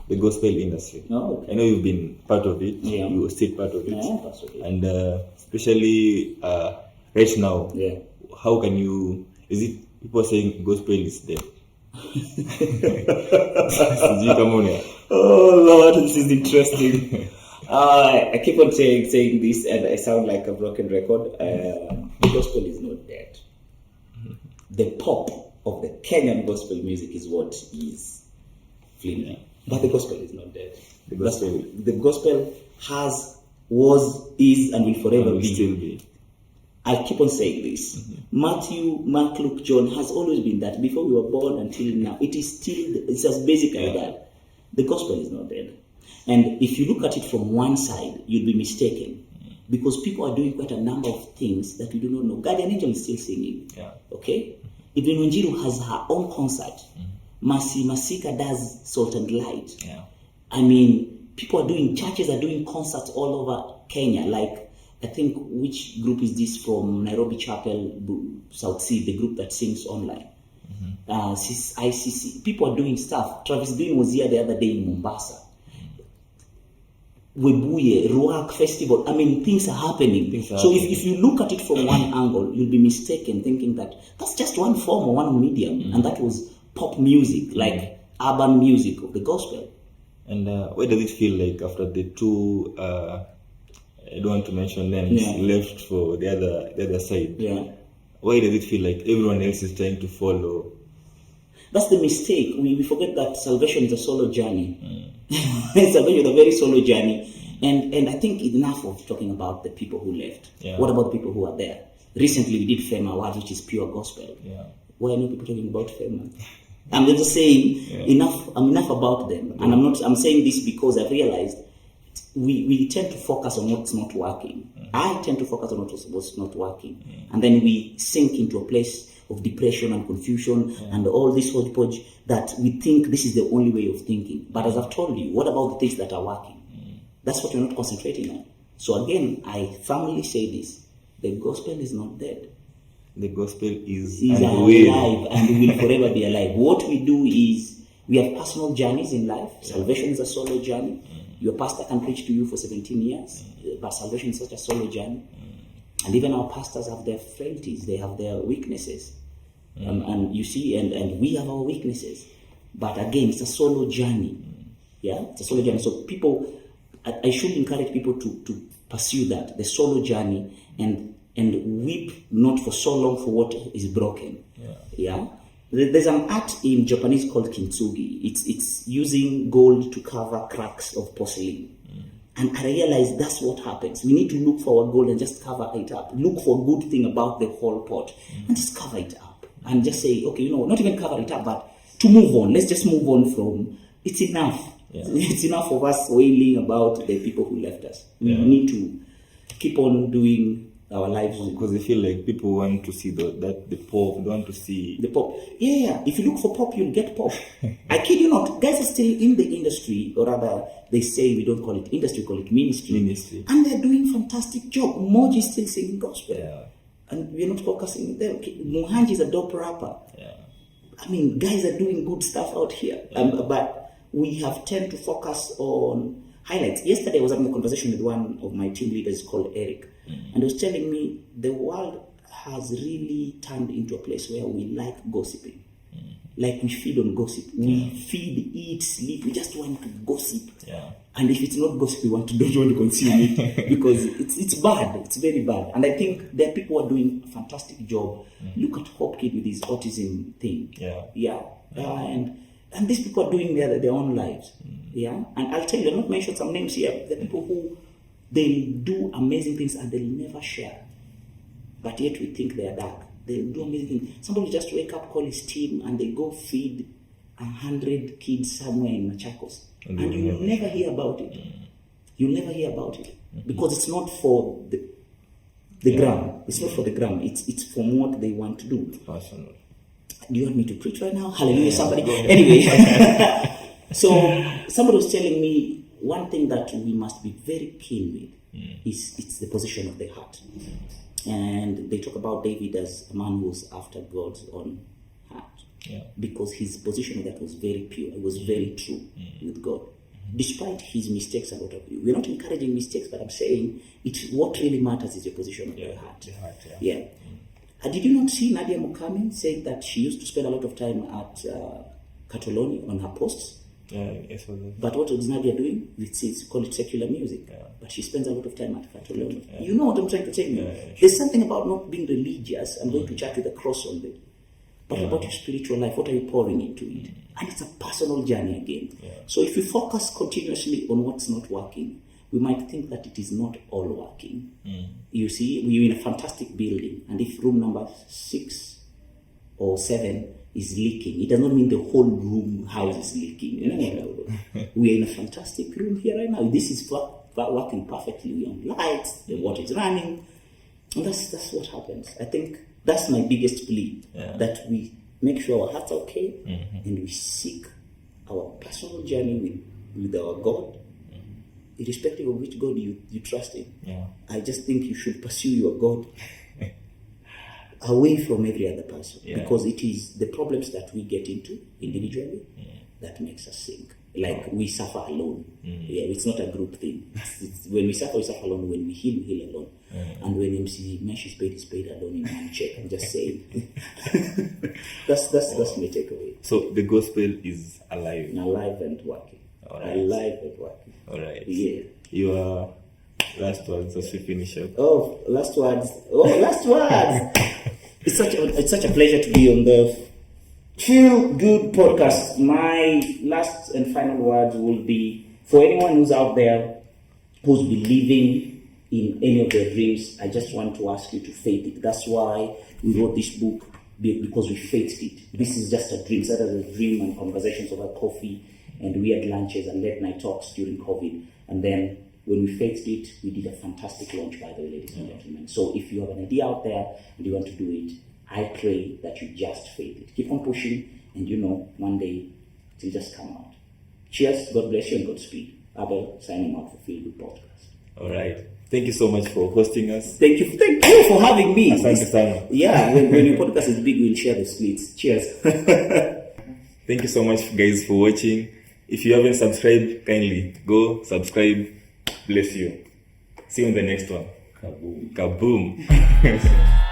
the gospel industry. Oh, okay. I know you've been part of it. Yeah. You were still part of it. Yeah, part of it. And especially right now, Yeah. how can you? Is it people saying gospel is dead? Sijui kama una- Oh Lord, this is interesting. I keep on saying this, and I sound like a broken record. The gospel is not dead. The pop of the Kenyan gospel music is what is fleeing, but the gospel is not dead. The gospel- The gospel has, was, is, and will forever will be. still be. I keep on saying this. Matthew, Mark, Luke, John has always been that. Before we were born until now, it is still, it's as basic as that. The gospel is not dead. And if you look at it from one side, you'll be mistaken. Because people are doing quite a number of things that we do not know. Guardian Angel is still singing. Yeah. Okay? Even Wanjiru has her own concert. Mercy Masika does Salt and Light. Yeah. I mean, people are doing, churches are doing concerts all over Kenya. Like, I think, which group is this from Nairobi Chapel, South Sea, the group that sings online? ICC. People are doing stuff. Travis Green was here the other day in Mombasa. Webuye, Ruak Festival. I mean, things are happening. So if you look at it from one angle, you'll be mistaken thinking that that's just one form or one medium. And that was pop music, like urban music of the gospel. And where does it feel like after the two, I don't want to mention names, left for the other side? Yeah. Why does it feel like everyone else is trying to follow? That's the mistake. We forget that salvation is a solo journey. Salvation is a very solo journey. And I think enough of talking about the people who left. Yeah. What about the people who are there? Recently we did Fame Awards, which is pure gospel. Yeah. Why are no people talking about Fame? I'm just saying enough about them. And I'm saying this because I've realized we tend to focus on what's not working. I tend to focus on what's not working. And then we sink into a place of depression and confusion and all this hodgepodge that we think this is the only way of thinking. But as I've told you, what about the things that are working? That's what you're not concentrating on. So again, I firmly say this. The gospel is not dead. The gospel is alive and will forever be alive. What we do is we have personal journeys in life. Salvation is a solo journey. Your pastor can preach to you for 17 years, but salvation is such a solo journey. And even our pastors have their frailties, they have their weaknesses. And you see, and we have our weaknesses. But again, it's a solo journey. Yeah, it's a solo journey. So people, I should encourage people to pursue that, the solo journey, and weep not for so long for what is broken. Yeah. There's an art in Japanese called kintsugi. It's using gold to cover cracks of porcelain. And I realized that's what happens. We need to look for our gold and just cover it up. Look for a good thing about the whole pot and just cover it up. And just say, okay, not even cover it up, but to move on. Let's just move on from, it's enough. Yeah. It's enough of us wailing about the people who left us. We need to keep on doing our lives. Because I feel like people want to see the pop, they want to see the pop. Yeah. If you look for pop, you'll get pop. I kid you not. Guys are still in the industry, or rather, they say we don't call it industry, we call it ministry. And they're doing fantastic job. Moji is still singing gospel. Yeah. And we're not focusing on them. Muhanji is a dope rapper. Yeah. I mean, guys are doing good stuff out here. But we have tend to focus on highlights. Yesterday I was having a conversation with one of my team leaders called Eric. And he was telling me the world has really turned into a place where we like gossiping. Like we feed on gossip. We feed, eat, sleep. We just want to gossip. Yeah. And if it's not gossip, we don't want to consume it because it's bad. It's very bad. And I think there are people who are doing a fantastic job. Look at Hope Kid with his autism thing. Yeah. And these people are doing their own lives. Yeah. And I'll tell you, I'll not mention some names here. The people who they do amazing things and they'll never share. But yet we think they are dark. They'll do amazing things. Somebody just wake up, call his team, and they go feed 100 kids somewhere in Machakos. And you'll never hear about it. You'll never hear about it. Because it's not for the gram. It's not for the gram. It's from what they want to do. Personal. Do you want me to preach right now? Hallelujah, somebody. Anyway. So somebody was telling me one thing that we must be very keen with is it's the position of the heart. And they talk about David as a man who was after God's own heart. because his position on that was very pure. It was very true with God. Despite his mistakes, a lot of you. We're not encouraging mistakes, but I'm saying what really matters is your position of your heart. The heart, Yeah. Did you not see Nadia Mukami say that she used to spend a lot of time at Catalonia on her posts? Yes, but what is Nadia doing? It's called secular music. But she spends a lot of time at Catalonia. You know what I'm trying to tell you? There's something about not being religious and going to church with a cross on it. But about your spiritual life, what are you pouring into it? And it's a personal journey again. So if you focus continuously on what's not working, we might think that it is not all working. You see, we're in a fantastic building, and if room number 6 or 7 is leaking, it does not mean the whole house is leaking. No. We are in a fantastic room here right now. This is working perfectly. We're on lights, the water is running, and that's what happens. I think that's my biggest plea, that we make sure our hearts are okay, and we seek our personal journey with our God, irrespective of which God you trust in. I just think you should pursue your God away from every other person, because it is the problems that we get into individually that makes us sink. Like we suffer alone. It's not a group thing. It's when we suffer alone. When we heal alone. And when MC Mesh is paid alone in one check. I'm just saying. that's my takeaway. So the gospel is alive. Alive and working. Right. Alive and working. All right. Yeah. Your last words as we finish up. Last words. It's such a pleasure to be on the Feel Good podcast. My last and final words will be for anyone who's out there who's believing in any of their dreams. I just want to ask you to faith it. That's why we wrote this book, because we faithed it. This is just a dream. That is a dream and conversations over coffee and weird lunches and late night talks during COVID. And then when we faithed it, we did a fantastic launch, by the way, ladies and gentlemen. So if you have an idea out there and you want to do it, I pray that you just faith it. Keep on pushing, and one day it will just come out. Cheers, God bless you, and Godspeed. Abel signing out for Feel Good Podcast. All right. Thank you so much for hosting us. Thank you for having me. Asante sana. Yeah, when your podcast is big, we'll share the splits. Cheers. Thank you so much, guys, for watching. If you haven't subscribed, kindly go subscribe. Bless you. See you on the next one. Kaboom. Kaboom.